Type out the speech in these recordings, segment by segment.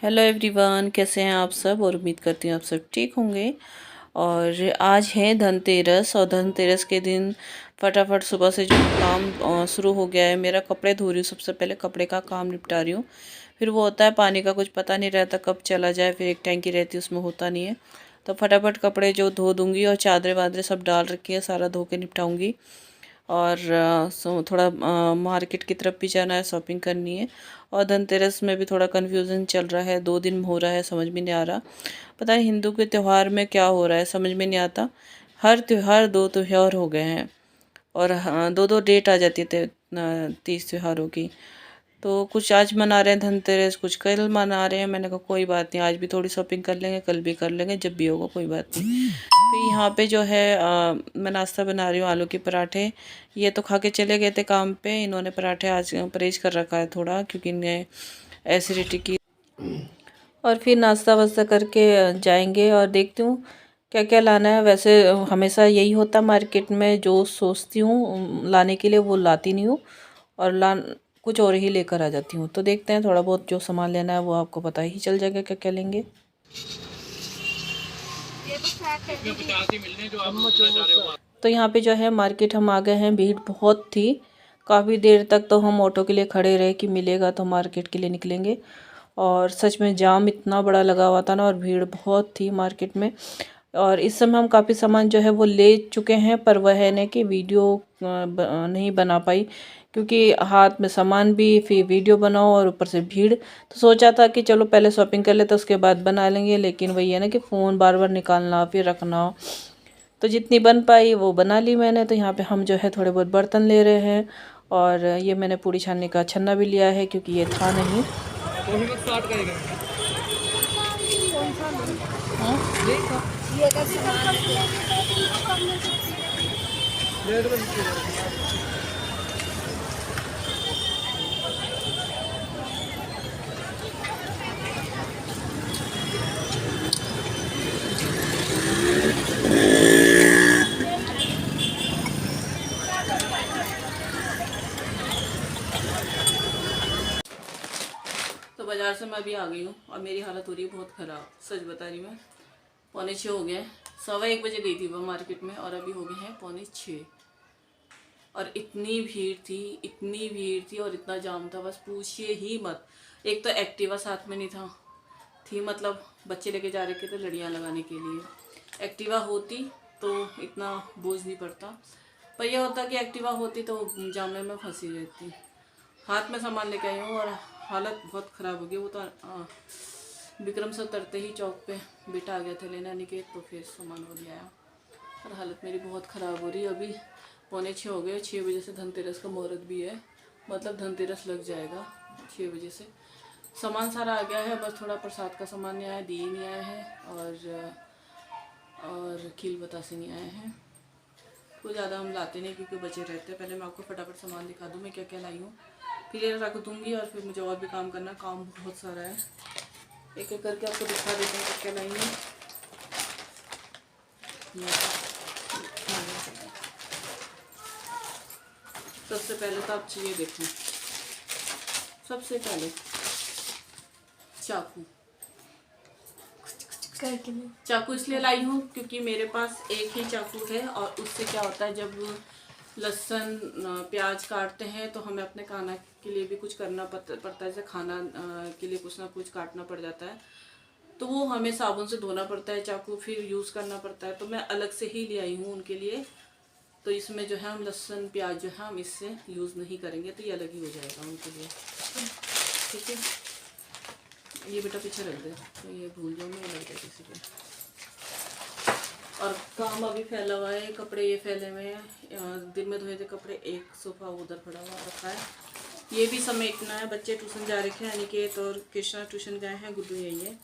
Hello everyone, कैसे हैं आप सब। और उम्मीद करती हूँ आप सब ठीक होंगे। और आज है धनतेरस, और धनतेरस के दिन फटाफट सुबह से जो काम शुरू हो गया है। मेरा कपड़े धो रही हूँ, सबसे पहले कपड़े का काम निपटा रही हूँ। फिर वो होता है पानी का कुछ पता नहीं रहता कब चला जाए, फिर एक टैंकी रहती है उसमें होता नहीं है। तो फटाफट कपड़े जो धो दूँगी, और चादरें वादरें सब डाल रखी है, सारा धो के निपटाऊँगी। और थोड़ा मार्केट की तरफ भी जाना है, शॉपिंग करनी है। और धनतेरस में भी थोड़ा कन्फ्यूज़न चल रहा है, 2 दिन हो रहा है, समझ में नहीं आ रहा। पता नहीं हिंदू के त्यौहार में क्या हो रहा है, समझ में नहीं आता। हर त्यौहार 2 त्यौहार हो गए हैं, और हाँ, 2 2 डेट आ जाती थे 30 त्योहारों की। तो कुछ आज मना रहे हैं धनतेरस, कुछ कल मना रहे हैं। मैंने कहा कोई बात नहीं, आज भी थोड़ी शॉपिंग कर लेंगे, कल भी कर लेंगे, जब भी होगा कोई बात नहीं। तो यहाँ पे जो है मैं नाश्ता बना रही हूँ, आलू के पराठे। ये तो खा के चले गए थे काम पे, इन्होंने पराठे आज परहेज कर रखा है थोड़ा, क्योंकि इन्हें एसिडिटी की। और फिर नाश्ता वास्ता करके जाएंगे, और देखती हूँ क्या क्या लाना है। वैसे हमेशा यही होता मार्केट में, जो सोचती हूँ लाने के लिए वो लाती नहीं हूँ, और कुछ और ही लेकर आ जाती हूँ। तो देखते हैं, थोड़ा बहुत जो सामान लेना है वो आपको पता ही चल जाएगा क्या क्या लेंगे। तो यहाँ पे जो है मार्केट हम आ गए हैं। भीड़ बहुत थी, काफ़ी देर तक तो हम ऑटो के लिए खड़े रहे कि मिलेगा तो मार्केट के लिए निकलेंगे। और सच में जाम इतना बड़ा लगा हुआ था ना, और भीड़ बहुत थी मार्केट में। और इस समय हम काफ़ी सामान जो है वो ले चुके हैं, पर वह है ना कि वीडियो नहीं बना पाई, क्योंकि हाथ में सामान भी, फिर वीडियो बनाओ, और ऊपर से भीड़। तो सोचा था कि चलो पहले शॉपिंग कर लेते, उसके बाद बना लेंगे, लेकिन वही है ना कि फ़ोन बार बार निकालना फिर रखना। तो जितनी बन पाई वो बना ली मैंने। तो यहाँ पे हम जो है थोड़े बहुत बर्तन ले रहे हैं, और ये मैंने पूड़ी छानने का छन्ना भी लिया है, क्योंकि ये था नहीं। तो बाज़ार से मैं अभी आ गई हूँ, और मेरी हालत हो रही है बहुत ख़राब, सच बता रही मैं। 6:45 हो गए, 1:15 बजे गई थी वह मार्केट में, और अभी हो गए हैं 5:45। और इतनी भीड़ थी, इतनी भीड़ थी, और इतना जाम था, बस पूछिए ही मत। एक तो एक्टिवा साथ में नहीं था, थी मतलब बच्चे लेके जा रखे थे लड़ियाँ लगाने के लिए। एक्टिवा होती तो इतना बोझ नहीं पड़ता, पर यह होता कि एक्टिवा होती तो जाम में फंसी रहती। हाथ में सामान लेके आई हूँ, और हालत बहुत ख़राब हो गई। वो तो विक्रम से उतरते ही चौक पे बेटा आ गया था लेना निकेत, तो फिर सामान वो लिया आया। और हालत मेरी बहुत ख़राब हो रही है। अभी 5:45 हो गए, 6 बजे से धनतेरस का मुहूर्त भी है, मतलब धनतेरस लग जाएगा 6 बजे से। सामान सारा आ गया है, बस थोड़ा प्रसाद का सामान नहीं आया, दिए नहीं आए हैं, और खील बतासे नहीं आए हैं। कुछ ज़्यादा हम लाते नहीं, क्योंकि बचे रहते हैं। पहले मैं आपको फटाफट सामान दिखा दूँ मैं क्या क्या लाई हूँ, फिर ये रख दूँगी, और फिर मुझे और भी काम करना, काम बहुत सारा है। एक एक करके आपको दिखा देते हैं क्या क्या लाई हूँ। सबसे पहले तो आप ये देखो, सबसे पहले चाकू। चाकू इसलिए लाई हूँ क्योंकि मेरे पास एक ही चाकू है, और उससे क्या होता है, जब लहसुन प्याज काटते हैं तो हमें अपने खाना के लिए भी कुछ करना पड़ता है, जैसे खाना के लिए कुछ ना कुछ काटना पड़ जाता है, तो वो हमें साबुन से धोना पड़ता है चाकू, फिर यूज़ करना पड़ता है। तो मैं अलग से ही ले आई हूँ उनके लिए। तो इसमें जो है हम लहसुन प्याज जो है हम इससे यूज़ नहीं करेंगे, तो ये अलग ही हो जाएगा उनके लिए, ठीक है। ये बेटा पीछे रख दे, तो ये भूल जाऊँ मैं, लग जाए किसी को। और काम अभी फैला हुआ है, कपड़े ये फैले हुए हैं, दिन में धोए थे कपड़े, एक सोफा उधर पड़ा हुआ रखा है, ये भी समेटना है। बच्चे ट्यूशन जा रखे हैं, अनिकेत और कृष्णा ट्यूशन गए हैं, गुड्डू यही है।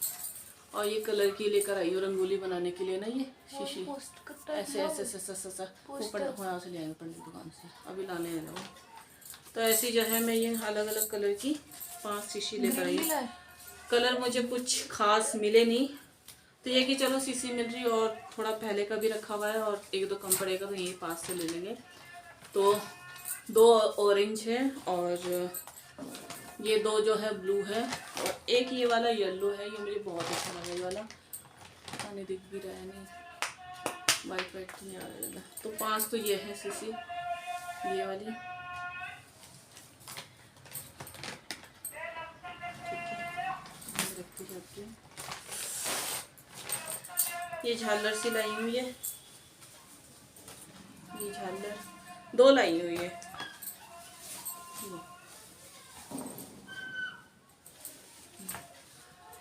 और ये कलर की लेकर आई हूँ रंगोली बनाने के लिए ना, ये शीशी ऐसे ऐसे ऐसे ऊपर वहाँ से ले आएंगे पंडित दुकान से, अभी लाने हैं वो। तो ऐसी जो है मैं ये अलग अलग कलर की 5 शीशी लेकर आई हूँ। कलर मुझे कुछ खास मिले नहीं, तो ये कि चलो शीशी मिल रही, और थोड़ा पहले का भी रखा हुआ है, और 1 2 कम पड़ेगा तो यही 5 से ले लेंगे। तो 2 ऑरेंज है, और ये दो जो है ब्लू है और एक ये वाला येलो है। ये मुझे बहुत अच्छा लगा ये वाला। पानी दिख भी रहा है नहीं, वाइट वाइट नहीं आ रहा ज़्यादा। तो 5 तो ये है सीसी ये वाली, ठीक है, रखती जाती हूँ। ये झालर सी लाई हुई है, ये झालर 2 लाई हुई है।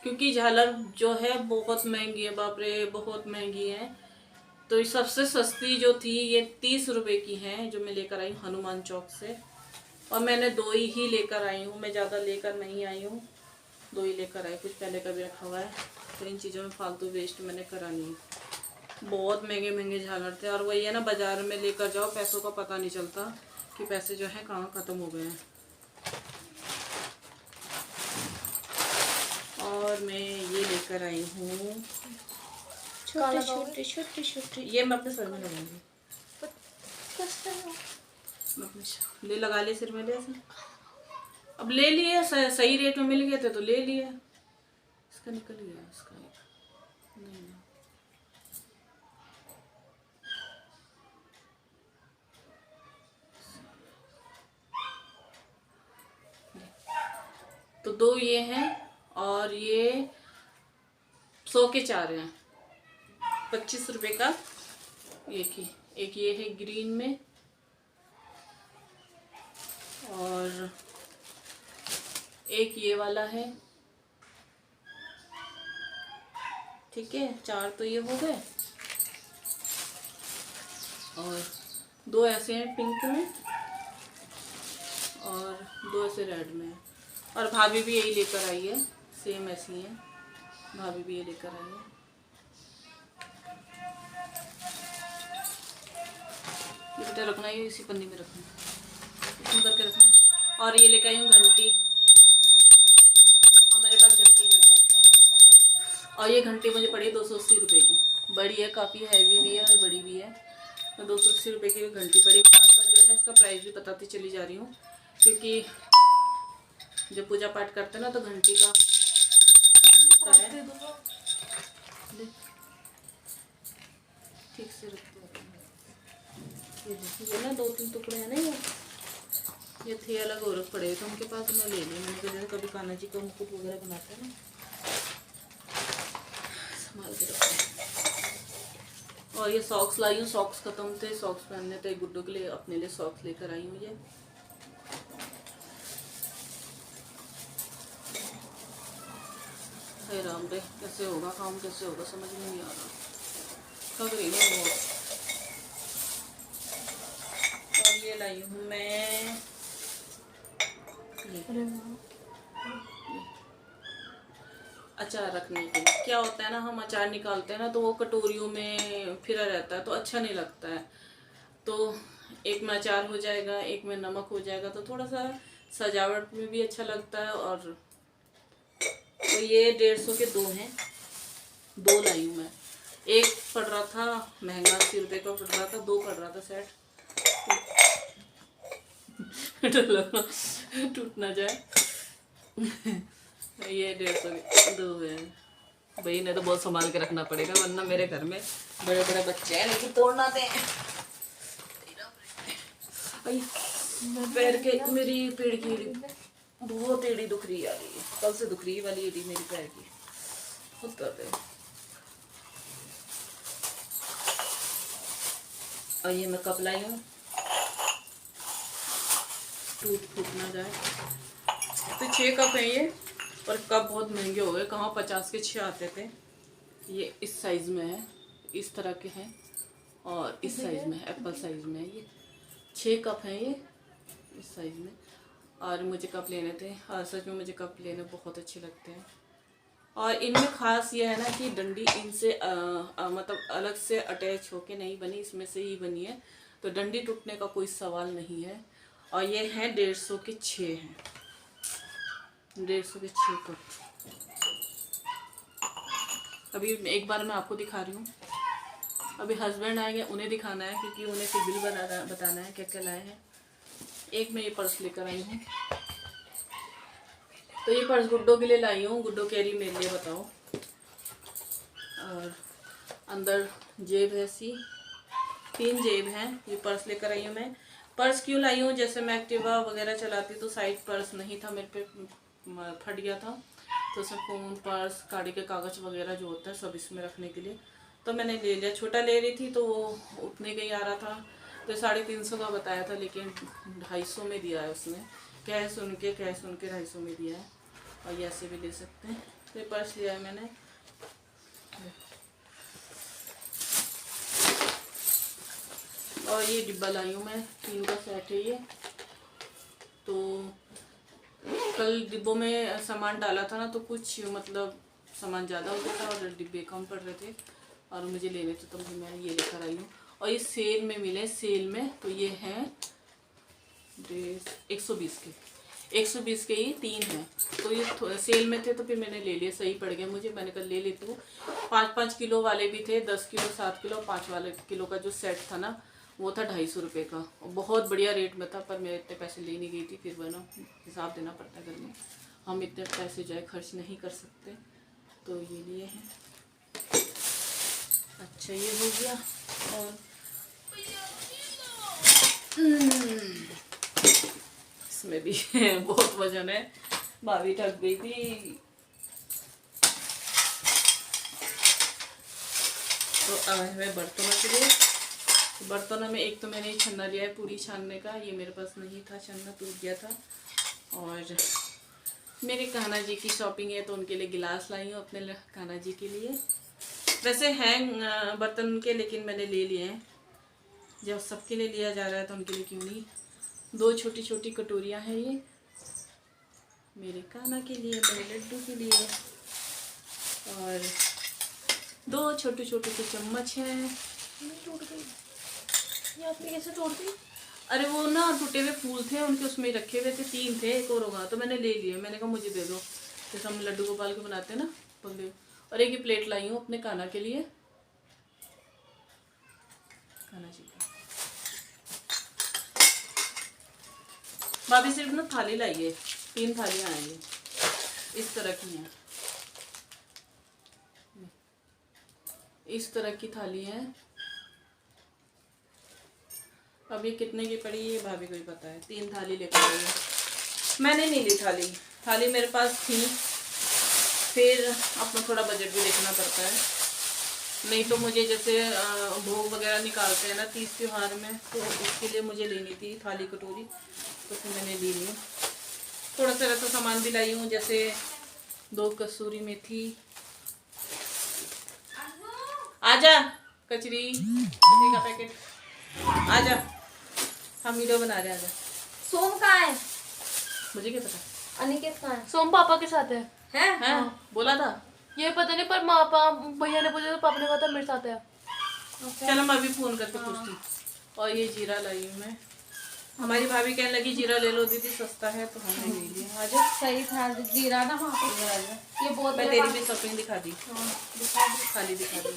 क्योंकि झालर जो है बहुत महंगी है, बाप रे बहुत महंगी है। तो सबसे सस्ती जो थी ये 30 रुपए की है, जो मैं लेकर आई हूँ हनुमान चौक से। और मैंने 2 ही लेकर आई हूँ, मैं ज़्यादा लेकर नहीं आई हूँ, 2 ही लेकर आई। कुछ पहले का भी रखा हुआ है, तो इन चीज़ों में फालतू वेस्ट मैंने करा नहीं। बहुत महंगे महंगे झालर थे। और वही है ना, बाज़ार में लेकर जाओ पैसों का पता नहीं चलता कि पैसे जो है कहाँ ख़त्म हो गए हैं। और मैं ये लेकर आई हूँ छोटे छोटे छोटे छोटे, ये मैं अपने सर में लगाऊंगी। ले लगा लिए सिर में, ले ऐसे। अब ले लिए, सही रेट में मिल गए थे तो ले लिए। इसका निकल गया, इसका नहीं ना। तो 2 ये हैं और ये 100 के 4 हैं, 25 रुपए का एक ये है ग्रीन में, और एक ये वाला है, ठीक है। 4 तो ये हो गए, और 2 ऐसे हैं पिंक में और 2 ऐसे रेड में। और भाभी भी यही लेकर आई है, सेम ऐसी है, भाभी भी ये लेकर आई है। ये बेटा रखना, ये इसी पन्नी में रखना, इसमें करके रखना। और ये लेकर आई हूँ घंटी, हमारे पास घंटी नहीं है। और ये घंटी मुझे पड़ी 280 रुपये की, बड़ी है, काफ़ी हैवी भी है और बड़ी भी है। तो 280 रुपये की घंटी पड़ी। साथ साथ जो है इसका प्राइस भी बताती चली जा रही हूँ, क्योंकि जब पूजा पाठ करते हैं ना तो घंटी का होता है। ठीक से रखते हैं। ये ना 2-3 टुकड़े हैं ना, ये थे अलग और पड़े तो उनके पास मैं ले ली। मैंने जैसे कभी कान्हा जी का मुकुट वगैरह बनाते हैं ना, संभाल के रखते। और ये सॉक्स लाई हूँ, सॉक्स खत्म थे, सॉक्स पहनने थे गुड्डू के लिए, अपने लिए सॉक्स लेकर आई हूँ। ये हे राम रे, कैसे होगा काम, कैसे होगा समझ में नहीं आ रहा, थक रही हूँ बहुत। और ये लाई हूँ मैं अचार रखने के लिए। क्या होता है ना, हम अचार निकालते हैं ना तो वो कटोरियों में फिरा रहता है तो अच्छा नहीं लगता है। तो एक में अचार हो जाएगा, एक में नमक हो जाएगा, तो थोड़ा सा सजावट में भी अच्छा लगता है। और तो ये 150 के 2 हैं, 2 लाई हूँ मैं। एक पड़ रहा था महंगा, 80 रुपये का पड़ रहा था, 2 पड़ रहा था सेट। टूट ना जाए। ये 150 के 2 है भाई, ने तो बहुत संभाल के रखना पड़ेगा, वरना मेरे घर में बड़े बड़े बच्चे हैं लेकिन तोड़ना दे। पैर के मेरी पेड़ की एड़ी, बहुत एड़ी दुख रही है, कल से दुख रही वाली एड़ी मेरी पैर की, बहुत दर्द है। और ये मैं कप लाई हूँ, टूट फूट ना जाए। तो 6 कप है ये, और कप बहुत महंगे हो गए, कहाँ 50 के 6 आते थे। ये इस साइज़ में है, इस तरह के हैं, और इस साइज़ में एप्पल साइज़ में है। ये 6 कप हैं ये इस साइज़ में। और मुझे कप लेने थे, और सच में मुझे कप लेने बहुत अच्छे लगते हैं। और इनमें ख़ास ये है ना कि डंडी इनसे मतलब अलग से अटैच होके नहीं बनी, इसमें से ही बनी है, तो डंडी टूटने का कोई सवाल नहीं है। और ये हैं 150 के 6 हैं, 150 के 6 कप। अभी एक बार मैं आपको दिखा रही हूँ, अभी हस्बैंड आएंगे उन्हें दिखाना है, क्योंकि उन्हें फिर बिल बताना है क्या क्या लाए हैं। एक मैं ये पर्स लेकर आई हूँ, तो ये पर्स गुड्डो के लिए लाई हूँ, गुड्डो कह रही मेरे लिए बताओ। और अंदर जेब है सी, 3 जेब हैं। ये पर्स लेकर आई हूँ मैं। पर्स क्यों लाई हूँ, जैसे मैं एक्टिवा वगैरह चलाती तो साइड पर्स नहीं था मेरे पे, फट गया था, तो उसमें फ़ोन, पर्स, गाड़ी के कागज़ वगैरह जो होता है सब इसमें रखने के लिए, तो मैंने ले लिया। छोटा ले रही थी तो वो उतने का ही आ रहा था, तो 350 का बताया था, लेकिन 250 में दिया है उसने। कैश सुन के 250 में दिया है। और ये ऐसे भी ले सकते हैं। तो ये पर्स लिया है मैंने। और ये डिब्बा लाई हूँ मैं, 3 का सेट है ये। तो कल डिब्बों में सामान डाला था ना, तो कुछ मतलब सामान ज़्यादा हो गया था और डिब्बे कम पड़ रहे थे और मुझे लेने थे, तो मैं ये लेकर आई हूँ। और ये सेल में मिले, सेल में, तो ये हैं 120 के, 120 के ही 3 हैं। तो ये सेल में थे तो फिर मैंने ले लिए, सही पड़ गया मुझे। मैंने कल ले लेती हूँ। 5-5 किलो वाले भी थे, 10 किलो, 7 किलो, 5 वाले किलो का जो सेट था ना, वो था 250 रुपये का। और बहुत बढ़िया रेट में था, पर मैं इतने पैसे ले नहीं गई थी। फिर वह ना हिसाब देना पड़ता है घर में, हम इतने पैसे जो है खर्च नहीं कर सकते, तो ये लिए हैं। अच्छा ये हो गया। और इसमें भी बहुत वजन है, भाभी थक गई थी। तो आज मैं बर्तनों के लिए, बर्तनों में एक तो मैंने छन्ना लिया है पूरी छानने का, ये मेरे पास नहीं था छन्ना, टूट गया था। और मेरे कान्हा जी की शॉपिंग है, तो उनके लिए गिलास लाई हूँ, अपने कान्हा जी के लिए। वैसे हैं बर्तन उनके, लेकिन मैंने ले लिए हैं। जब सबके लिए लिया जा रहा है तो उनके लिए क्यों नहीं। 2 छोटी छोटी कटोरियाँ हैं ये, मेरे कान्हा के लिए, मेरे लड्डू के लिए। और 2 छोटे छोटे से चम्मच हैं। टूट गई, ये आपने कैसे तोड़ दी? अरे वो ना टूटे हुए फूल थे उनके, उसमें रखे हुए थे, 3 थे, एक और होगा, तो मैंने ले लिए। मैंने कहा मुझे दे दो, जैसे हम लड्डू गोपाल के बनाते हैं ना, पगले। और एक ही प्लेट लाई हूँ अपने कान्हा के लिए, कान्हा जी का। भाभी सिर्फ ना थाली लाई है, 3 थालियाँ आएंगी, इस तरह की हैं, इस तरह की थाली है। अब ये कितने की पड़ी है भाभी को ही पता है। 3 थाली लेकर आई है, मैंने नहीं ली थाली, थाली मेरे पास थी, फिर अपना थोड़ा बजट भी देखना पड़ता है। नहीं तो मुझे जैसे भोग वगैरह निकालते हैं ना 30 त्योहार में, तो उसके लिए मुझे लेनी थी थाली कटोरी, तो फिर मैंने ले ली। थोड़ा सा ऐसा सामान भी लाई हूँ, जैसे 2 कसूरी मेथी, आजा कचरी का पैकेट, आजा हम वीडियो बना रहे हैं, आजा। सोम कहाँ है? मुझे क्या पता, अनिकेत कहाँ है? सोम पापा के साथ है। हैं? हाँ बोला था, ये पता नहीं, पर पापा भैया ने पूछा तो पापा ने कहा था मेरे साथ है। चलो मैं अभी फोन करके पूछती। और ये जीरा लाई हूँ मैं, हमारी भाभी कहने लगी जीरा ले लो दीदी सस्ता है, तो हमने ले लिया। आजा सही था जीरा ना वहाँ पे। ये बहुत मैं तेरी भी शॉपिंग दिखा दी, खाली दिखा दी।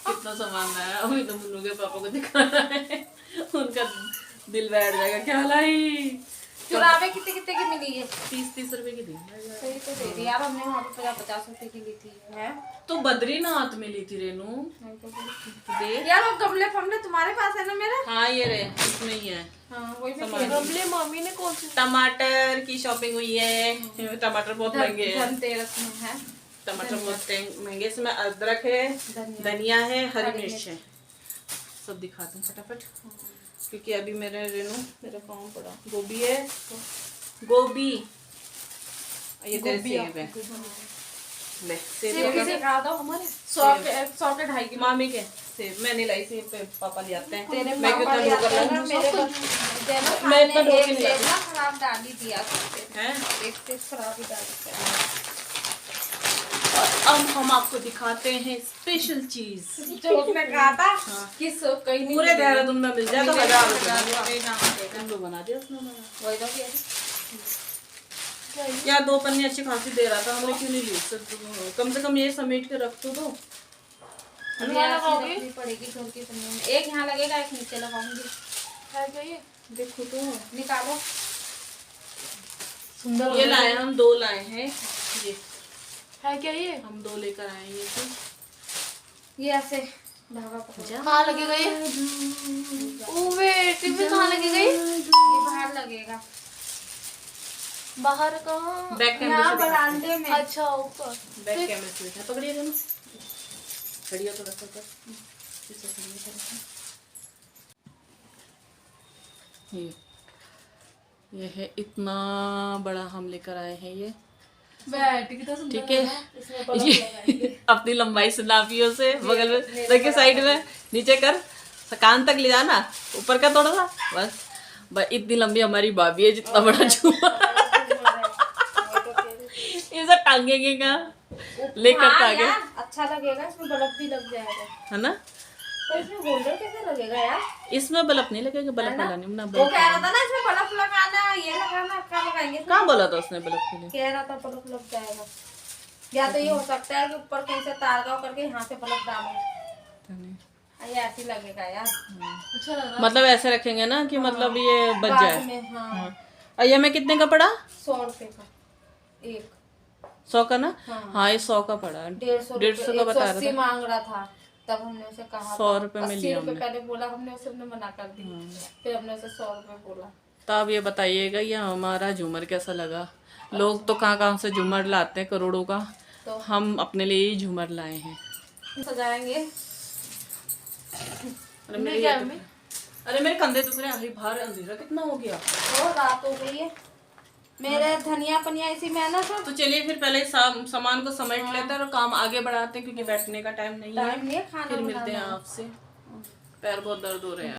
कितना सामान लाया, अभी तो मुन्नू के पापा को दिखाना है, उनका दिल बैठ जाएगा क्या लाई। चुरावे कितने कितने की मिली है? 30-30 रुपए की दी। सही तो दे दी यार, हमने वहाँ पे 50 रुपए की ली थी। है तो बद्रीनाथ में ली थी रेनू, दे यार, वो गमले फमले तुम्हारे पास है ना मेरे? हाँ ये रहे, इसमें ही है। हाँ वही मैं सामान। गमले मम्मी ने कौन से? टमाटर की शॉपिंग हुई है, टमाटर बहुत महंगे हैं, धनतेरस में है। टमाटर बहुत महंगे। इसमें अदरक है, धनिया है, हरी मिर्च है, सब दिखाते हैं फटाफट, क्योंकि अभी मेरे रेनू मेरा काम पड़ा। गोभी है, गोभी, ये तेरे सेब है, ले सेब सेब का किसे खा दो हमारे 100 के 2.5 किलो। मामी के सेब मैं नहीं लाई, सेब पे पापा ले आते हैं। तेरे मैं पापा क्यों ले कर आते हैं ना, लूँ, मेरे पास मैं इतना ढो के नहीं सेब लाती। ना खराब डाल ही दिया करते हैं। एक सेब खराब ही डाल देते हैं। और अब हम आपको दिखाते हैं स्पेशल चीज, जो उसने कहा था कि कहीं नहीं पूरे देहरादून में मिल जाए तो 1000 रुपए रुपए तो बना दिया उसने। वही तो किया। यार 2 पन्नी अच्छी खासी दे रहा था, हमने क्यों नहीं ली। कम से कम ये समेट के रख तो दो। लगाओगी पड़ेगी घर की पन्नी में। एक यहाँ लगेगा, एक नीचे लगाऊंगी। है क्या ये? देखो तो निकालो। सुंदर हो ये रहा है। लाए हम 2 लाए हैं, ये है क्या ये? हम 2 लेकर आए हैं ये तो। ये ऐसे धागा पकड़, कहाँ लगेगा ये? ओ वेट, इसमें कहाँ लगेगा ये? ये बाहर लगेगा, बाहर कहाँ? बैक कैमरे यहाँ से दिखा- बरामदे में। अच्छा ऊपर। बैक कैमरे से दिखा। पकड़िए दोनों, खड़िया थोड़ा सा ऊपर, पीछे खड़िए थोड़ा सा। ये है इतना बड़ा हम लेकर आए हैं ये, बैठ कितना सुंदर ठीक है। लग रहा है। इसमें बड़ा ये अपनी लंबाई से नापियो से बगल में देखिए, साइड में नीचे कर, कान तक ले जाना, ऊपर का थोड़ा सा, बस इतनी लंबी हमारी भाभी है, जितना बड़ा झूमर ये सब टांगेंगे का लेकर हाँ टांगे, यार, अच्छा लगेगा, इसमें बल्ब भी लग जाएगा। है ना। तो इसमें होल्डर कैसे लगेगा यार? इसमें बल्ब नहीं लगेगा, बल्ब वाला नहीं ना, वो बल्ब कह रहा था ना इसमें बल्ब लगाना, ये लगाना, क्या लगाएंगे? कहाँ बोला था उसने बल्ब के लिए। कह रहा था बल्ब लग जाएगा, या तो ये हो सकता है कि ऊपर कहीं से तार गाँव करके यहाँ से बल्ब डालो, ये ऐसे लगेगा यार। अच्छा लग रहा है। मतलब ऐसे रखेंगे ना कि मतलब ये बच बाद जाए। में हाँ, और ये में कितने का पड़ा? 100 रुपए का एक, 100 का ना। हाँ। हाँ ये 100 का पड़ा, 150 का बता रहा 180 था। मांग रहा था, तब हमने उसे कहा 100 रुपए में 80 लिया रुपए हमने। पहले बोला हमने उसे, हमने मना कर दी, फिर हमने उसे 100 रुपए बोला। तो आप ये बताइएगा ये हमारा झूमर कैसा लगा। लोग तो कहाँ कहाँ से झूमर लाते हैं करोड़ों का, तो हम अपने लिए ही झूमर लाए हैं। सजाएंगे। अरे मेरे कंधे दुख रहे हैं, अरे बाहर अंधेरा कितना हो गया। वो रात हो गई है, मेरे धनिया पनिया इसी में है ना सब। तो चलिए फिर पहले सामान को समेट लेते हैं और काम आगे बढ़ाते हैं, क्योंकि बैठने का टाइम नहीं है। टाइम नहीं है खाना फिर मिलते हैं बनाना। आपसे। पैर बहुत दर्द हो रहे हैं।